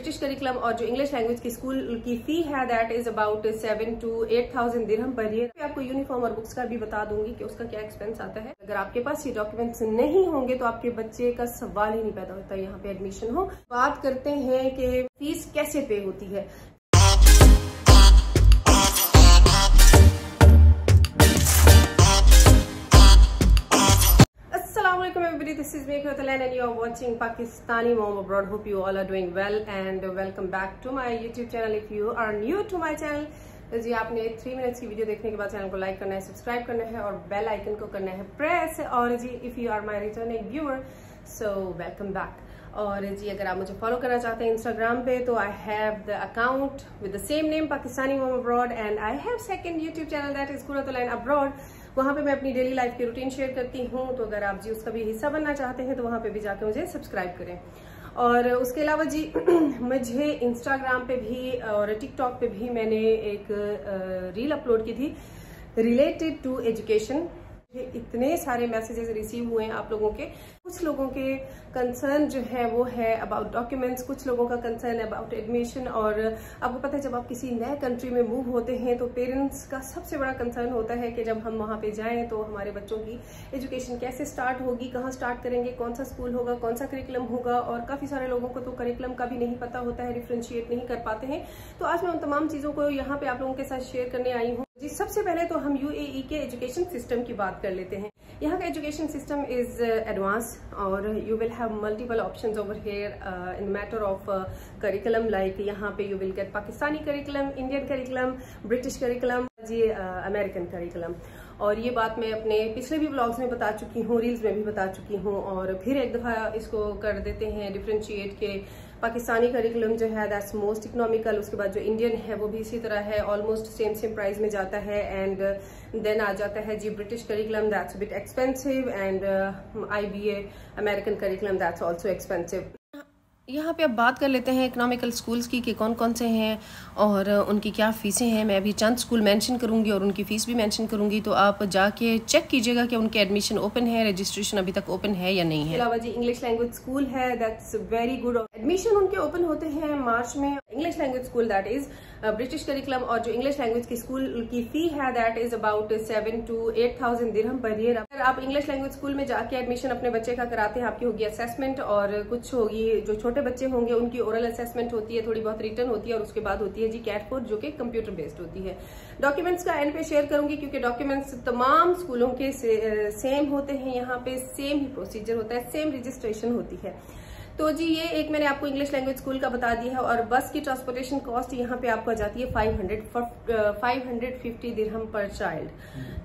British curriculum और जो English language की स्कूल की फी है that is about 7,000 to 8,000 dirham per year. आपको यूनिफॉर्म और बुक्स का भी बता दूंगी कि उसका क्या एक्सपेंस आता है। अगर आपके पास ये डॉक्यूमेंट्स नहीं होंगे तो आपके बच्चे का सवाल ही नहीं पैदा होता यहाँ पे एडमिशन हो। बात करते हैं कि फीस कैसे पे होती है। This is Meghna Talan and you are watching Pakistani Mom Abroad. Hope you all are doing well and welcome back to my YouTube channel. If you are new to my channel, तो जी आपने 3 minutes की video देखने के बाद channel को like करना है, subscribe करना है और बेल आइकन को करना है प्रेस। और जी if you are my returning viewer so welcome back. और जी अगर आप मुझे फॉलो करना चाहते हैं इंस्टाग्राम पे तो I have the account with the same name Pakistani mom abroad and I have second YouTube channel that is मेघना तलान अब्रॉड। वहां पे मैं अपनी डेली लाइफ की रूटीन शेयर करती हूँ, तो अगर आप जी उसका भी हिस्सा बनना चाहते हैं तो वहां पे भी जाकर मुझे सब्सक्राइब करें। और उसके अलावा जी मुझे इंस्टाग्राम पे भी और टिकटॉक पे भी मैंने एक रील अपलोड की थी रिलेटेड टू एजुकेशन। इतने सारे मैसेजेस रिसीव हुए हैं आप लोगों के। कुछ लोगों के कंसर्न जो है वो है अबाउट डॉक्यूमेंट्स, कुछ लोगों का कंसर्न है अबाउट एडमिशन। और आपको पता है जब आप किसी नए कंट्री में मूव होते हैं तो पेरेंट्स का सबसे बड़ा कंसर्न होता है कि जब हम वहां पे जाएं तो हमारे बच्चों की एजुकेशन कैसे स्टार्ट होगी, कहाँ स्टार्ट करेंगे, कौन सा स्कूल होगा, कौन सा करिकुलम होगा। और काफी सारे लोगों को तो करिकुलम का भी नहीं पता होता है, डिफ्रेंशिएट नहीं कर पाते हैं। तो आज मैं उन तमाम चीजों को यहाँ पे आप लोगों के साथ शेयर करने आई हूँ। जी सबसे पहले तो हम यूएई के एजुकेशन सिस्टम की बात कर लेते हैं। यहाँ का एजुकेशन सिस्टम इज एडवांस और you will have multiple options over here in matter of curriculum. Like यहाँ पे you will get Pakistani curriculum, Indian curriculum, British curriculum, जी अमेरिकन करिकुलम। और ये बात मैं अपने पिछले भी ब्लॉग्स में बता चुकी हूँ, रील्स में भी बता चुकी हूँ। और फिर एक दफा इसको कर देते हैं डिफ्रेंशिएट के पाकिस्तानी करिकुलम जो है दैट्स मोस्ट इकोनॉमिकल, उसके बाद जो इंडियन है वो भी इसी तरह है, ऑलमोस्ट सेम प्राइस में जाता है। एंड देन आ जाता है जी British curriculum that's bit expensive and IBA American curriculum that's also expensive. यहाँ पे अब बात कर लेते हैं इकोनॉमिकल स्कूल्स की कि कौन कौन से हैं और उनकी क्या फीसें हैं। मैं अभी चंद स्कूल मेंशन करूँगी और उनकी फ़ीस भी मेंशन करूँगी, तो आप जाके चेक कीजिएगा कि उनके एडमिशन ओपन है, रजिस्ट्रेशन अभी तक ओपन है या नहीं है। अलावा जी इंग्लिश लैंग्वेज स्कूल है दैट्स वेरी गुड। एडमिशन उनके ओपन होते हैं मार्च में। English language school that is British curriculum और जो इंग्लिश लैंग्वेज की स्कूल की फी है that is about 7,000 to 8,000 dirham per year. अगर आप इंग्लिश लैंग्वेज स्कूल में जाके एडमिशन अपने बच्चे का कराते हैं, आपकी होगी असेसमेंट और कुछ होगी जो छोटे बच्चे होंगे उनकी ओरल असेसमेंट होती है, थोड़ी बहुत रिटर्न होती है और उसके बाद होती है जी कैट 4 जो कि कंप्यूटर बेस्ड होती है। डॉक्यूमेंट्स का एंड पे शेयर करूंगी क्योंकि डॉक्यूमेंट्स तमाम स्कूलों के सेम होते हैं। यहाँ पे सेम ही प्रोसीजर होता है, सेम रजिस्ट्रेशन होती है। तो जी ये एक मैंने आपको इंग्लिश लैंग्वेज स्कूल का बता दिया है। और बस की ट्रांसपोर्टेशन कॉस्ट यहाँ पे आपको आ जाती है 550 दिरहम पर चाइल्ड।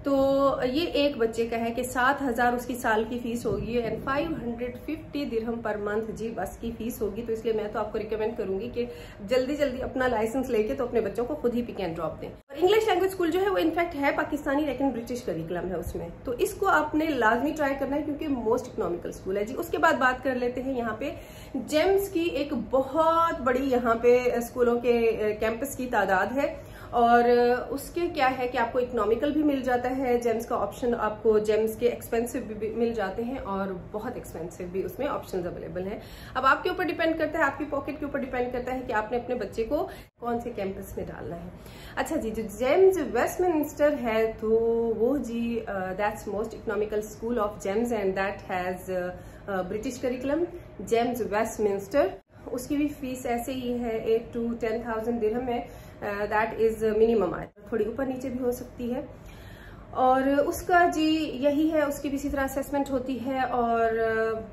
तो ये एक बच्चे का है कि 7,000 उसकी साल की फीस होगी एंड 550 दिरहम पर मंथ जी बस की फीस होगी। तो इसलिए मैं तो आपको रिकमेंड करूंगी कि जल्दी जल्दी अपना लाइसेंस लेके तो अपने बच्चों को खुद ही पिक एंड ड्रॉप दें। और इंग्लिश लैंग्वेज स्कूल जो है वो इनफैक्ट है पाकिस्तानी लेकिन ब्रिटिश करिकुलम है उसमें, तो इसको आपने लाजमी ट्राई करना है क्योंकि मोस्ट इकोनॉमिकल स्कूल है जी। उसके बाद बात कर लेते हैं यहाँ पे जेम्स की। एक बहुत बड़ी यहाँ पे स्कूलों के कैंपस की तादाद है और उसके क्या है कि आपको इकोनॉमिकल भी मिल जाता है जेम्स का ऑप्शन, आपको जेम्स के एक्सपेंसिव भी मिल जाते हैं और बहुत एक्सपेंसिव भी उसमें ऑप्शंस अवेलेबल हैं। अब आपके ऊपर डिपेंड करता है, आपकी पॉकेट के ऊपर डिपेंड करता है कि आपने अपने बच्चे को कौन से कैंपस में डालना है। अच्छा जी जो जेम्स वेस्टमिंस्टर है तो वो जी that's most economical school of Gems and that has British curriculum Gems Westminster. उसकी भी फीस ऐसे ही है 8,000 to 10,000 दिरहम है, दैट इज मिनिमम। थोड़ी ऊपर नीचे भी हो सकती है। और उसका जी यही है, उसकी भी इसी तरह असेसमेंट होती है और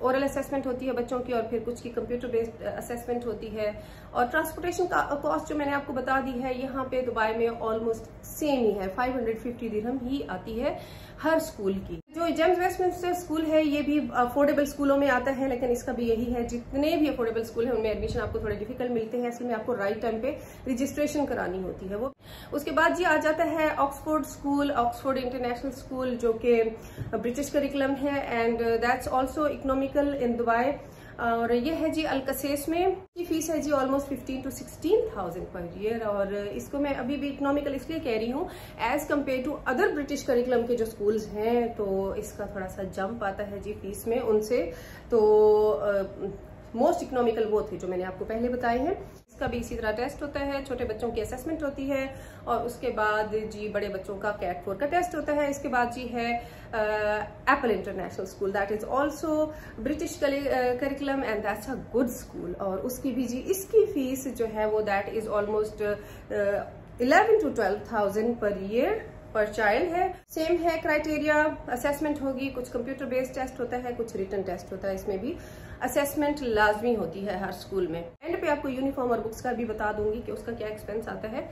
ओरल असेसमेंट होती है बच्चों की और फिर कुछ की कंप्यूटर बेस्ड असेसमेंट होती है। और ट्रांसपोर्टेशन का कॉस्ट जो मैंने आपको बता दी है यहाँ पे दुबई में ऑलमोस्ट सेम ही है, 550 दिरहम ही आती है हर स्कूल की। जो जेम्स वेस्टमिंस्टर स्कूल है ये भी अफोर्डेबल स्कूलों में आता है, लेकिन इसका भी यही है जितने भी अफोर्डेबल स्कूल है उनमें एडमिशन आपको थोड़े डिफिकल्ट मिलते हैं, इसलिए आपको राइट टाइम पे रजिस्ट्रेशन करानी होती है वो। उसके बाद जी आ जाता है Oxford school, Oxford international school जो कि ब्रिटिश करिकुलम है and that's also economical in Dubai. और ये है जी अलकसेस में, की फीस है जी ऑलमोस्ट 15,000 to 16,000 पर ईयर। और इसको मैं अभी भी इकोनॉमिकल इसलिए कह रही हूँ as compare to other British curriculum के जो स्कूल्स हैं, तो इसका थोड़ा सा जंप आता है जी फीस में उनसे। तो मोस्ट इकोनॉमिकल वो थे जो मैंने आपको पहले बताए हैं। इसका भी इसी तरह टेस्ट होता है, छोटे बच्चों की असेसमेंट होती है और उसके बाद जी बड़े बच्चों का कैट 4 का टेस्ट होता है। इसके बाद जी है Apple international school, that is also British curriculum and that's a good school. और उसकी भी जी इसकी फीस जो है वो that is almost 11 to 12,000 per year पर चाइल्ड है। सेम है क्राइटेरिया, असेसमेंट होगी, कुछ कंप्यूटर बेस्ड टेस्ट होता है, कुछ रिटन टेस्ट होता है। इसमें भी असेसमेंट लाजमी होती है हर स्कूल में। एंड पे आपको यूनिफॉर्म और बुक्स का भी बता दूंगी कि उसका क्या एक्सपेंस आता है।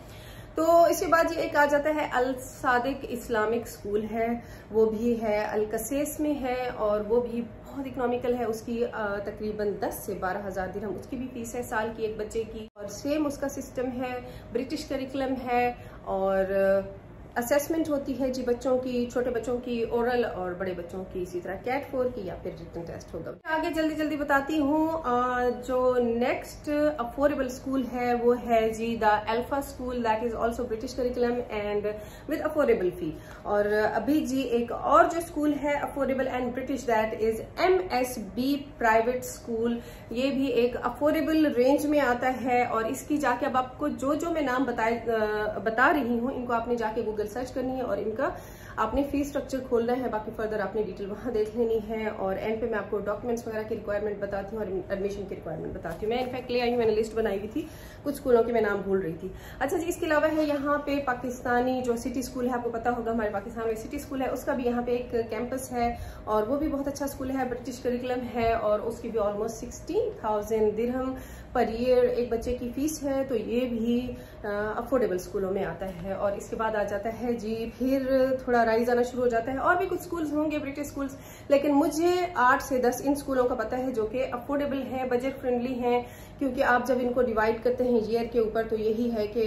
तो इसके बाद ये एक आ जाता है अल सादिक इस्लामिक स्कूल है, वो भी है अल कसेस में है और वो भी बहुत इकोनॉमिकल है। उसकी तकरीबन 10 से 12,000 दिरहम उसकी भी फीस है साल की एक बच्चे की। और सेम उसका सिस्टम है, ब्रिटिश करिकुलम है और असेसमेंट होती है जी बच्चों की, छोटे बच्चों की ओरल और बड़े बच्चों की इसी तरह कैट 4 की या फिर रिटन टेस्ट होगा। आगे जल्दी जल्दी बताती हूँ। जो नेक्स्ट अफोर्डेबल स्कूल है वो है जी the Alpha school, that is also British curriculum and with affordable fee. और अभी जी एक और जो स्कूल है affordable and British, that is MSB private school. ये भी एक अफोर्डेबल रेंज में आता है और इसकी जाके अब आपको जो जो मैं नाम बता रही हूँ इनको आपने जाके गूगल सर्च करनी है और इनका आपने फीस स्ट्रक्चर खोलना है। बाकी फर्दर आपने डिटेल वहां देख लेनी है। और एंड पे मैं आपको डॉक्यूमेंट्स वगैरह की रिक्वायरमेंट बताती हूँ और एडमिशन की रिक्वायरमेंट बताती हूँ। मैं इनफैक्ट ले आई हूँ, मैंने लिस्ट बनाई हुई थी, कुछ स्कूलों की मैं नाम भूल रही थी। अच्छा जी, इसके अलावा है यहाँ पे पाकिस्तानी जो सिटी स्कूल है, आपको पता होगा हमारे पाकिस्तान में सिटी स्कूल है, उसका भी यहाँ पे एक कैंपस है और वो भी बहुत अच्छा स्कूल है, ब्रिटिश करिकुलम है और उसकी भी ऑलमोस्ट 16,000 दिरहम पर ईयर एक बच्चे की फीस है। तो ये भी अफोर्डेबल स्कूलों में आता है। और इसके बाद आ जाता है जी फिर थोड़ा राइज आना शुरू हो जाता है और भी कुछ स्कूल्स होंगे ब्रिटिश स्कूल्स, लेकिन मुझे 8 से 10 इन स्कूलों का पता है जो कि अफोर्डेबल है, बजट फ्रेंडली हैं। क्योंकि आप जब इनको डिवाइड करते हैं ईयर के ऊपर तो यही है कि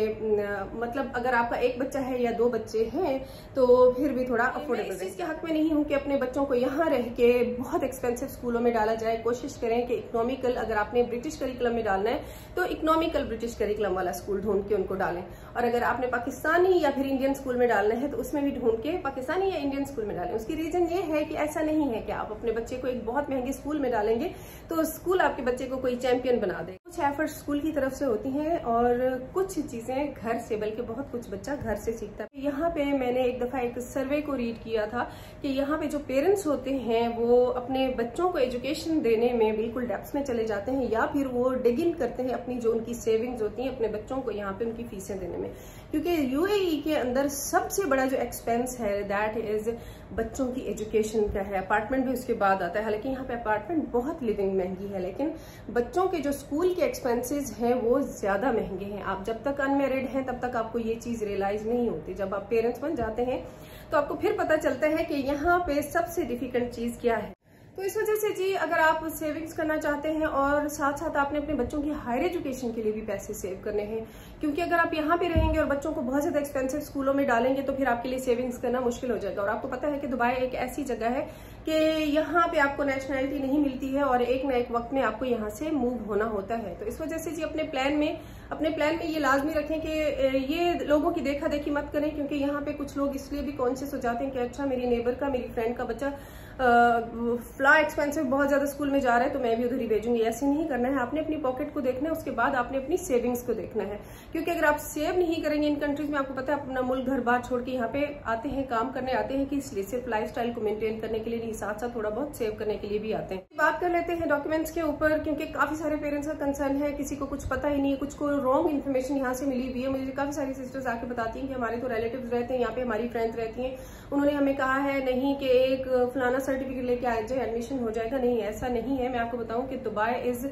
मतलब अगर आपका एक बच्चा है या 2 बच्चे हैं तो फिर भी थोड़ा अफोर्डेबल है। इसके हक में नहीं हूं कि अपने बच्चों को यहाँ रह के बहुत एक्सपेंसिव स्कूलों में डाला जाए। कोशिश करें कि इकोनॉमिकल, अगर आपने ब्रिटिश करिकुलम में डालना है तो इकोनॉमिकल ब्रिटिश करिकुलम वाला स्कूल ढूंढ के उनको डालें। और अगर आपने पाकिस्तानी या फिर इंडियन स्कूल में डालना है तो उसमें भी ढूंढ के पाकिस्तानी या इंडियन स्कूल में डालें। उसकी रीजन ये है कि ऐसा नहीं है कि आप अपने बच्चे को एक बहुत महंगे स्कूल में डालेंगे तो स्कूल आपके बच्चे को कोई चैंपियन बना दे। कुछ एफर्ट स्कूल की तरफ से होती हैं और कुछ चीजें घर से, बल्कि बहुत कुछ बच्चा घर से सीखता है। यहाँ पे मैंने एक दफा एक सर्वे को रीड किया था कि यहाँ पे जो पेरेंट्स होते हैं वो अपने बच्चों को एजुकेशन देने में बिल्कुल डेप्थ में चले जाते हैं या फिर वो डिग इन करते हैं अपनी जो उनकी सेविंग्स होती हैं अपने बच्चों को यहाँ पे उनकी फीसें देने में। क्योंकि UAE के अंदर सबसे बड़ा जो एक्सपेंस है दैट इज बच्चों की एजुकेशन का है। अपार्टमेंट भी उसके बाद आता है, हालांकि यहाँ पे अपार्टमेंट बहुत लिविंग महंगी है, लेकिन बच्चों के जो स्कूल के एक्सपेंसेस हैं वो ज्यादा महंगे हैं। आप जब तक अनमेरिड हैं तब तक आपको ये चीज रियलाइज नहीं होती। जब आप पेरेंट्स बन जाते हैं तो आपको फिर पता चलता है कि यहाँ पे सबसे डिफिकल्ट चीज क्या है। तो इस वजह से जी अगर आप सेविंग्स करना चाहते हैं और साथ साथ आपने अपने बच्चों की हायर एजुकेशन के लिए भी पैसे सेव करने हैं, क्योंकि अगर आप यहाँ पे रहेंगे और बच्चों को बहुत ज्यादा एक्सपेंसिव स्कूलों में डालेंगे तो फिर आपके लिए सेविंग्स करना मुश्किल हो जाएगा। और आपको पता है कि दुबई एक ऐसी जगह है कि यहाँ पे आपको नेशनैलिटी नहीं मिलती है और एक न एक वक्त में आपको यहाँ से मूव होना होता है। तो इस वजह से जी अपने प्लान में ये लाजमी रखें कि ये लोगों की देखा देखी मत करें, क्योंकि यहाँ पे कुछ लोग इसलिए भी कॉन्शियस हो जाते हैं कि अच्छा मेरी नेबर का, मेरी फ्रेंड का बच्चा फ्ला एक्सपेंसिव बहुत ज्यादा स्कूल में जा रहा है तो मैं भी उधर ही भेजूंगी। ऐसे नहीं करना है, आपने अपनी पॉकेट को देखना है, उसके बाद आपने अपनी सेविंग्स को देखना है। क्योंकि अगर आप सेव नहीं करेंगे इन कंट्रीज में, आपको पता है अपना मुल्क घर बार छोड़ के यहाँ पे आते हैं, काम करने आते हैं कि इसलिए सिर्फ लाइफस्टाइल को मेंटेन करने के लिए नहीं, साथ साथ थोड़ा बहुत सेव करने के लिए भी आते हैं। बात कर लेते हैं डॉक्यूमेंट्स के ऊपर, क्योंकि काफी सारे पेरेंट्स का कंसर्न है, किसी को कुछ पता ही नहीं है, कुछ को रॉन्ग इन्फॉर्मेशन यहाँ से मिली हुई है। मुझे काफी सारी सिस्टर्स आके बताती हैं कि हमारे तो रिलेटिव्स रहते हैं यहाँ पे, हमारी फ्रेंड्स रहती हैं, उन्होंने हमें कहा है नहीं कि एक फलाना सर्टिफिकेट लेके आ जाए एडमिशन हो जाएगा। नहीं, ऐसा नहीं है। मैं आपको बताऊं कि दुबई इज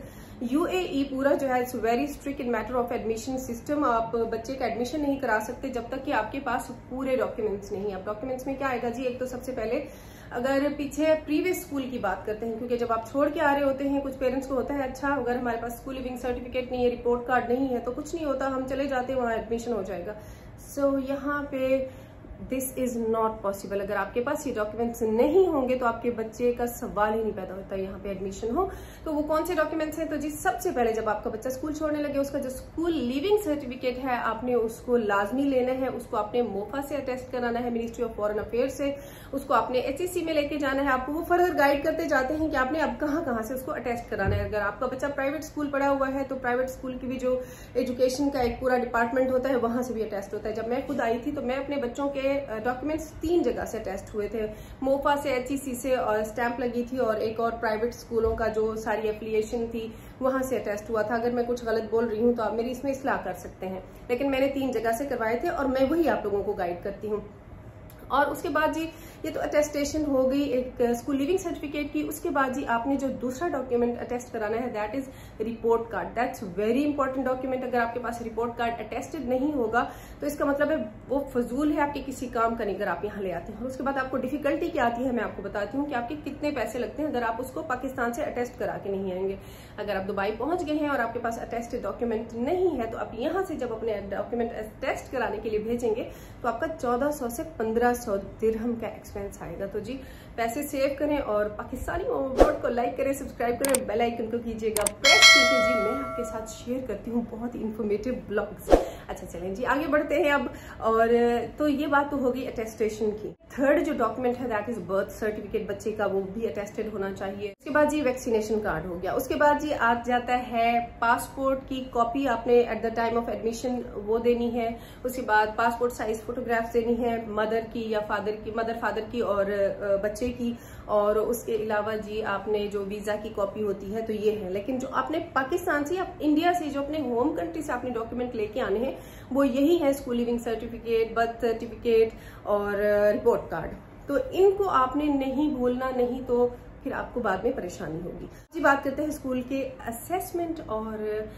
UAE पूरा जो है it's very strict in matter of admission system. आप बच्चे का एडमिशन नहीं करा सकते जब तक कि आपके पास पूरे डॉक्यूमेंट्स नहीं। अब डॉक्यूमेंट्स में क्या आएगा जी, एक तो सबसे पहले अगर पीछे प्रीवियस स्कूल की बात करते हैं, क्योंकि जब आप छोड़ के आ रहे होते हैं कुछ पेरेंट्स को होता है अच्छा अगर हमारे पास स्कूल लिविंग सर्टिफिकेट नहीं है, रिपोर्ट कार्ड नहीं है तो कुछ नहीं होता, हम चले जाते हैं वहां एडमिशन हो जाएगा। सो यहाँ पे दिस इज नॉट पॉसिबल। अगर आपके पास ये डॉक्यूमेंट्स नहीं होंगे तो आपके बच्चे का सवाल ही नहीं पैदा होता यहाँ पे एडमिशन हो। तो वो कौन से डॉक्यूमेंट्स हैं? तो जी सबसे पहले जब आपका बच्चा स्कूल छोड़ने लगे उसका जो स्कूल लिविंग सर्टिफिकेट है आपने उसको लाजमी लेना है, उसको आपने मोफा से अटेस्ट कराना है, मिनिस्ट्री ऑफ फॉरेन अफेयर्स से, उसको आपने HEC में लेके जाना है। आपको वो फर्दर गाइड करते जाते हैं कि आपने अब कहाँ से उसको अटेस्ट कराना है। अगर आपका बच्चा प्राइवेट स्कूल पढ़ा हुआ है तो प्राइवेट स्कूल की भी जो एजुकेशन का एक पूरा डिपार्टमेंट होता है वहां से भी अटेस्ट होता है। जब मैं खुद आई थी तो मैं अपने बच्चों के डॉक्यूमेंट्स 3 जगह से अटेस्ट हुए थे, मोफा से, HEC से और स्टैंप लगी थी, और एक और प्राइवेट स्कूलों का जो सारी एफिलिएशन थी वहां से अटेस्ट हुआ था। अगर मैं कुछ गलत बोल रही हूँ तो आप मेरी इसमें इस्लाह कर सकते हैं, लेकिन मैंने 3 जगह से करवाए थे और मैं वही आप लोगों को गाइड करती हूँ। और उसके बाद जी ये तो अटेस्टेशन हो गई एक स्कूल लिविंग सर्टिफिकेट की। उसके बाद जी आपने जो दूसरा डॉक्यूमेंट अटेस्ट कराना है that is report card. That's very important document. अगर आपके पास रिपोर्ट कार्ड अटेस्टेड नहीं होगा तो इसका मतलब है वो फजूल है, आपके किसी काम का नहीं अगर आप यहाँ ले आते हैं। और उसके बाद आपको डिफिकल्टी क्या आती है मैं आपको बताती हूँ कि आपके कितने पैसे लगते हैं अगर आप उसको पाकिस्तान से अटेस्ट करा के नहीं आएंगे। अगर आप दुबई पहुंच गए हैं और आपके पास अटेस्टेड डॉक्यूमेंट नहीं है तो आप यहाँ से जब अपने डॉक्यूमेंट अटेस्ट कराने के लिए भेजेंगे तो आपका 1400 से 1500 दिरहम का एक्सपेंस आएगा। तो जी पैसे सेव करें और पाकिस्तानी मोमो ब्रॉड को लाइक करें, सब्सक्राइब करें, बेल आइकन को कीजिएगा प्रेस, क्योंकि जी मैं आपके साथ शेयर करती हूँ बहुत ही इंफॉर्मेटिव ब्लॉग्स। अच्छा चलें जी आगे बढ़ते हैं अब। और तो ये बात तो होगी अटेस्टेशन की। थर्ड जो डॉक्यूमेंट है दैट इज बर्थ सर्टिफिकेट बच्चे का, वो भी अटेस्टेड होना चाहिए। उसके बाद जी वैक्सीनेशन कार्ड हो गया। उसके बाद जी आ जाता है पासपोर्ट की कॉपी, आपने at the time of admission वो देनी है। उसके बाद पासपोर्ट साइज फोटोग्राफ्स देनी है मदर की या फादर की, मदर फादर की और बच्चे की। और उसके अलावा जी आपने जो वीजा की कॉपी होती है तो ये है। लेकिन जो आपने पाकिस्तान से या इंडिया से जो अपने होम कंट्री से आपने डॉक्यूमेंट लेके आने हैं वो यही है school leaving certificate, birth certificate और रिपोर्ट कार्ड। तो इनको आपने नहीं भूलना, नहीं तो फिर आपको बाद में परेशानी होगी। जी बात करते हैं स्कूल के असेसमेंट और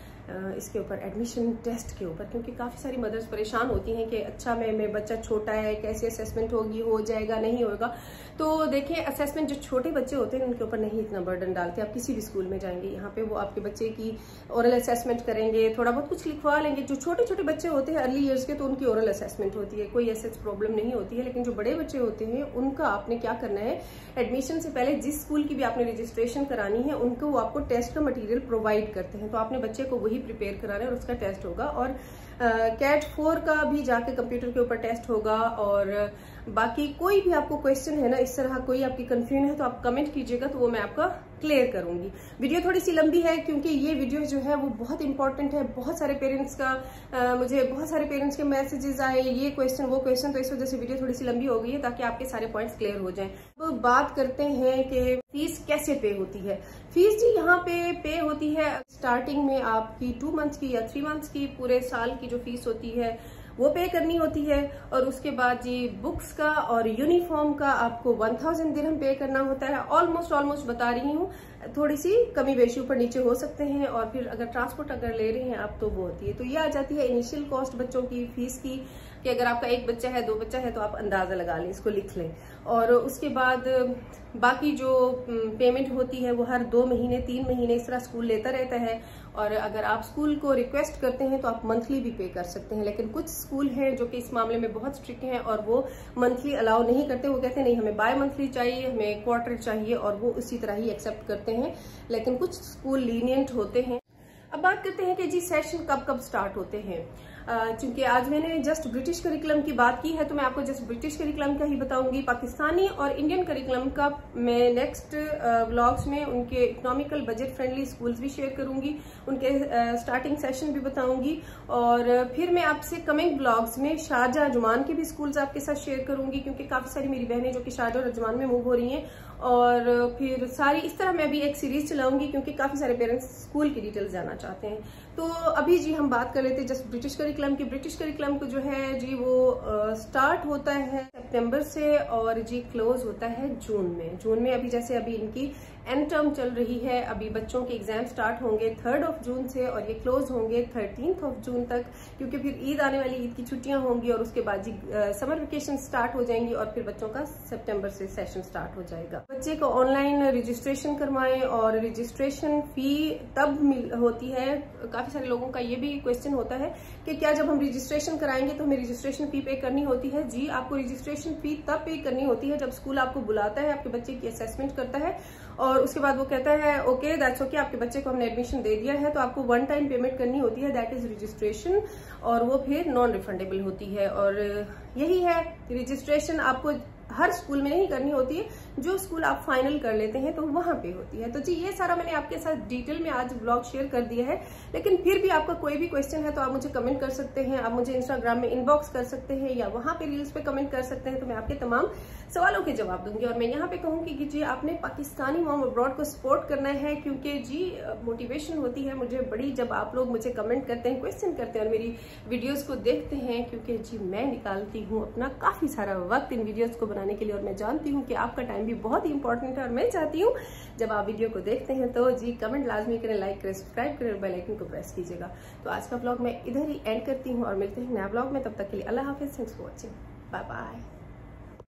इसके ऊपर एडमिशन टेस्ट के ऊपर, क्योंकि काफी सारी मदर्स परेशान होती हैं कि अच्छा मैं बच्चा छोटा है कैसे असेसमेंट होगी, हो जाएगा नहीं होगा। तो देखिए असेसमेंट जो छोटे बच्चे होते हैं उनके ऊपर नहीं इतना बर्डन डालते। आप किसी भी स्कूल में जाएंगे यहाँ पे वो आपके बच्चे की ओरल असेसमेंट करेंगे, थोड़ा बहुत कुछ लिखवा लेंगे। जो छोटे छोटे बच्चे होते हैं अर्ली ईयर्स के तो उनकी ओरल असेसमेंट होती है, कोई ऐसे प्रॉब्लम नहीं होती है। लेकिन जो बड़े बच्चे होते हैं उनका आपने क्या करना है, एडमिशन से पहले जिस स्कूल की भी आपने रजिस्ट्रेशन करानी है उनको वो आपको टेस्ट का मटीरियल प्रोवाइड करते हैं, तो आपने बच्चे को वही प्रिपेयर कराना है और उसका टेस्ट होगा। और कैट 4 का भी जाके कंप्यूटर के ऊपर टेस्ट होगा। और बाकी कोई भी आपको क्वेश्चन है ना इस तरह कोई आपकी कंफ्यूजन है तो आप कमेंट कीजिएगा तो वो मैं आपका क्लियर करूंगी। वीडियो थोड़ी सी लंबी है क्योंकि ये वीडियो जो है वो बहुत इंपॉर्टेंट है। बहुत सारे पेरेंट्स का मुझे बहुत सारे पेरेंट्स के मैसेजेस आए, ये क्वेश्चन वो क्वेश्चन, तो इस वजह से वीडियो थोड़ी सी लंबी हो गई है ताकि आपके सारे पॉइंट्स क्लियर हो जाएं। तो बात करते हैं कि फीस कैसे पे होती है। फीस जी यहाँ पे होती है स्टार्टिंग में आपकी 2 मंथ्स की या 3 मंथ्स की, पूरे साल की जो फीस होती है वो पे करनी होती है। और उसके बाद जी बुक्स का और यूनिफॉर्म का आपको 1000 दिरहम पे करना होता है। ऑलमोस्ट बता रही हूँ, थोड़ी सी कमी बेशी ऊपर नीचे हो सकते हैं। और फिर अगर ट्रांसपोर्ट अगर ले रहे हैं आप तो वो होती है। तो ये आ जाती है इनिशियल कॉस्ट बच्चों की फीस की, कि अगर आपका 1 बच्चा है 2 बच्चा है तो आप अंदाजा लगा लें, इसको लिख लें। और उसके बाद बाकी जो पेमेंट होती है वो हर 2 महीने 3 महीने इस तरह स्कूल लेता रहता है। और अगर आप स्कूल को रिक्वेस्ट करते हैं तो आप मंथली भी पे कर सकते हैं। लेकिन कुछ स्कूल हैं जो कि इस मामले में बहुत स्ट्रिक्ट हैं और वो मंथली अलाउ नहीं करते। वो कहते हैं नहीं हमें बाय मंथली चाहिए, हमें क्वार्टर चाहिए, और वो उसी तरह ही एक्सेप्ट करते हैं। लेकिन कुछ स्कूल लीनियंट होते हैं। अब बात करते हैं कि जी सेशन कब स्टार्ट होते हैं। चूंकि आज मैंने जस्ट ब्रिटिश करिकुलम की बात की है तो मैं आपको जस्ट ब्रिटिश करिकुलम का ही बताऊंगी। पाकिस्तानी और इंडियन करिकुलम का मैं नेक्स्ट व्लॉग्स में उनके इकोनॉमिकल बजट फ्रेंडली स्कूल्स भी शेयर करूंगी, उनके स्टार्टिंग सेशन भी बताऊंगी। और फिर मैं आपसे कमिंग व्लॉग्स में शारजाह अजमान के भी स्कूल्स आपके साथ शेयर करूंगी, क्योंकि काफी सारी मेरी बहनें जो कि शारजाह और अजमान में मूव हो रही हैं। और फिर सारी इस तरह मैं भी एक सीरीज चलाऊंगी क्योंकि काफी सारे पेरेंट्स स्कूल की डिटेल्स जानना चाहते हैं। तो अभी जी हम बात कर लेते हैं जस्ट ब्रिटिश करिकुलम की। ब्रिटिश करिकुलम को जो है जी वो स्टार्ट होता है सितंबर से और जी क्लोज होता है जून में। जून में अभी जैसे अभी इनकी एंड टर्म चल रही है, अभी बच्चों के एग्जाम स्टार्ट होंगे 3 जून से और ये क्लोज होंगे 13 जून तक, क्योंकि फिर ईद आने वाली, ईद की छुट्टियां होंगी और उसके बाद जी समर वेकेशन स्टार्ट हो जाएंगी और फिर बच्चों का सितंबर से सेशन स्टार्ट हो जाएगा। बच्चे को ऑनलाइन रजिस्ट्रेशन करवाएं और रजिस्ट्रेशन फी तब होती है, काफी काफी सारे लोगों का ये भी क्वेश्चन होता है कि क्या जब हम रजिस्ट्रेशन कराएंगे तो हमें रजिस्ट्रेशन फी पे करनी होती है। जी, आपको रजिस्ट्रेशन फी तब पे करनी होती है जब स्कूल आपको बुलाता है, आपके बच्चे की असेसमेंट करता है और उसके बाद वो कहता है ओके दैट्स ओके, आपके बच्चे को हमने एडमिशन दे दिया है, तो आपको वन टाइम पेमेंट करनी होती है, दैट इज रजिस्ट्रेशन, और वो फिर नॉन रिफंडेबल होती है। और यही है, रजिस्ट्रेशन आपको हर स्कूल में नहीं करनी होती है, जो स्कूल आप फाइनल कर लेते हैं तो वहां पे होती है। तो जी, ये सारा मैंने आपके साथ डिटेल में आज ब्लॉग शेयर कर दिया है। लेकिन फिर भी आपका कोई भी क्वेश्चन है तो आप मुझे कमेंट कर सकते हैं, आप मुझे इंस्टाग्राम में इनबॉक्स कर सकते हैं या वहां पे रील्स पे कमेंट कर सकते हैं, तो मैं आपके तमाम सवालों के जवाब दूंगी। और मैं यहाँ पे कहूंगी कि जी, आपने पाकिस्तानी मॉम अब्रॉड को सपोर्ट करना है, क्योंकि जी मोटिवेशन होती है मुझे बड़ी जब आप लोग मुझे कमेंट करते हैं, क्वेश्चन करते हैं और मेरी वीडियोज को देखते हैं, क्योंकि जी मैं निकालती हूँ अपना काफी सारा वक्त इन वीडियोज को बनाने के लिए और मैं जानती हूँ कि आपका टाइम भी बहुत ही इंपॉर्टेंट है। और मैं चाहती हूँ जब आप वीडियो को देखते हैं तो जी कमेंट लाजमी करें, लाइक करें, सब्सक्राइब करें और बेल आइकन को प्रेस कीजिएगा। तो आज का ब्लॉग मैं इधर ही एंड करती हूँ और मिलते हैं नया ब्लॉग में, तब तक के लिए अल्लाह हाफिज, thanks for watching, bye bye.